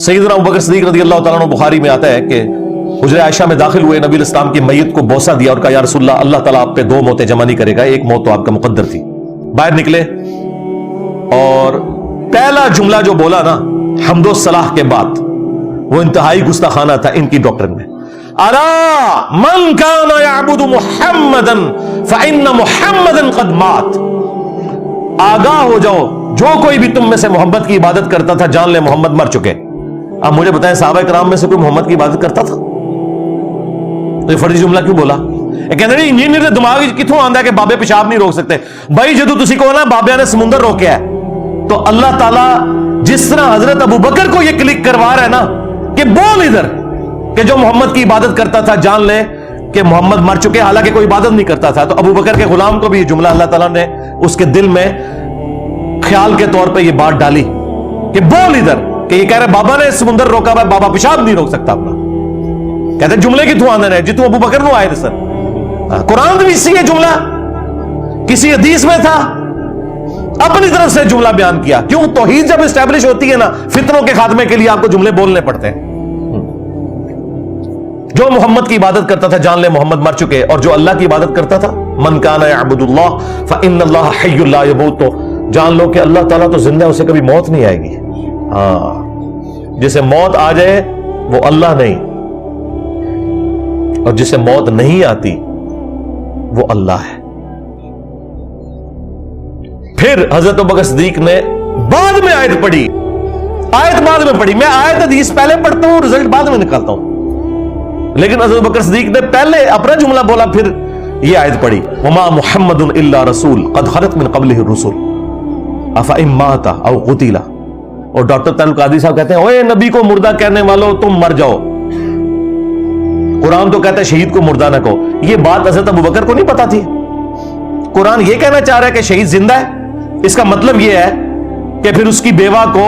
सैयदना अबू बकर सिद्दीक रज़ियल्लाहु ताला अन्हु बुखारी में आता है कि हुजरे आयशा में दाखिल हुए, नबी इस्लाम की मैयत को बोसा दिया और कहा या रसूलल्लाह, अल्लाह ताला आप पे दो मौतें जमा नहीं करेगा, एक मौत तो आपका मुकद्दर थी। बाहर निकले और पहला जुमला जो बोला ना हम्दो सलाह के बाद, वो इंतहाई गुस्ताखाना था इनकी डॉक्ट्रिन में। अला मन काना यअबुदु मुहम्मदन फइन्न मुहम्मदन क़द मात। आगाह हो जाओ, जो कोई भी तुम में से मोहम्मद की इबादत करता था जान ले मोहम्मद मर चुके। अब मुझे बताएं सहाबा किराम में से कोई मोहम्मद की इबादत करता था? तो ये फर्जी जुमला क्यों बोला? कहते नहीं इंजीनियर दिमाग कितों आंदा कि बाबे पेशाब नहीं रोक सकते। भाई जदों तुसी कहो ना बाबिया ने समुंदर रोकया है, तो अल्लाह ताला जिस तरह हजरत अबू बकर को ये क्लिक करवा रहा है ना कि बोल इधर कि जो मोहम्मद की इबादत करता था जान ले कि मोहम्मद मर चुके, हालांकि कोई इबादत नहीं करता था। तो अबू बकर के गुलाम को भी ये जुमला अल्लाह ताला ने उसके दिल में ख्याल के तौर पे ये बात डाली कि बोल इधर, कि ये कह रहे बाबा ने समुंदर रोका, बाबा पेशाब नहीं रोक सकता अपना। कहते जुमले की तू आंदन है जितू अबू बकर नु आए सर। कुरान भी इसी है जुमला, किसी हदीस में था, अपनी तरफ से जुमला बयान किया। क्यों? तौहीद जब एस्टैब्लिश होती है ना, फितनों के खात्मे के लिए आपको जुमले बोलने पड़ते हैं। जो मोहम्मद की इबादत करता था जान ले मोहम्मद मर चुके, और जो अल्लाह की इबादत करता था मन काना यअबुदुल्लाह फइन्नल्लाह हय्युन ला यमूत, तो जान लो कि अल्लाह ताला तो जिंदा है, उसे कभी मौत नहीं आएगी। जिसे मौत आ जाए वो अल्लाह नहीं, और जिसे मौत नहीं आती वो अल्लाह है। फिर हजरत अबू बकर सिद्दीक ने बाद में आयत पढ़ी, आयत बाद में पढ़ी। मैं आयत हदीस पहले पढ़ता हूं, रिजल्ट बाद में निकालता हूं, लेकिन हजरत अबू बकर सिद्दीक ने पहले अपना जुमला बोला, फिर यह आयत पढ़ी वमा मुहम्मदुन इल्ला रसूल कद खलत मिन क़ब्लिहि रुसूल अफ़ा इन माता औ क़ुतिला। और डॉक्टर तैयब कादरी साहब कहते हैं ओए नबी को मुर्दा कहने वालों तुम मर जाओ, कुरान तो कहता है शहीद को मुर्दा ना कहो। यह बात हजरत अबू बकर को नहीं पता थी। कुरान यह कहना चाह रहा है कि शहीद जिंदा है, इसका मतलब यह है कि फिर उसकी बेवा को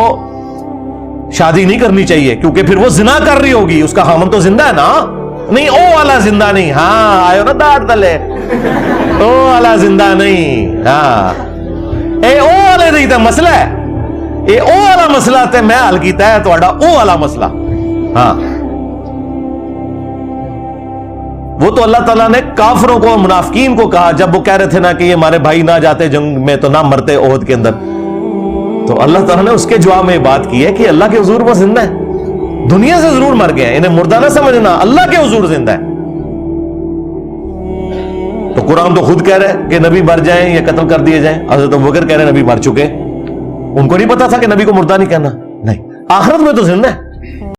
शादी नहीं करनी चाहिए, क्योंकि फिर वो जिना कर रही होगी, उसका हामन तो जिंदा है ना। नहीं ओ वाला जिंदा नहीं, हाँ आयो ना दाड़ तले, ओ वाला जिंदा नहीं, हाँ ए ओ वाले नहीं था मसला है, ए ओ वाला मसला ते मैं हल कीता है तुहाडा ओ वाला मसला। हाँ वो तो अल्लाह ताला ने काफरों को, मुनाफिकीन को कहा जब वो कह रहे थे ना कि ये हमारे भाई ना जाते जंग में तो ना मरते ओहद के अंदर, तो अल्लाह ताला ने उसके जवाब में बात की है कि अल्लाह के हुजूर वो जिंदा है, दुनिया से जरूर मर गए, इन्हें मुर्दा ना समझना, अल्लाह के हुजूर जिंदा है। तो कुरान तो खुद कह रहे हैं कि नबी मर जाएं या कत्ल कर दिए जाएं, हज़रत अबू बकर कह रहे हैं नबी मर चुके। उनको नहीं पता था कि नबी को मुर्दा नहीं कहना, नहीं आखिरत में तो जिंदा है।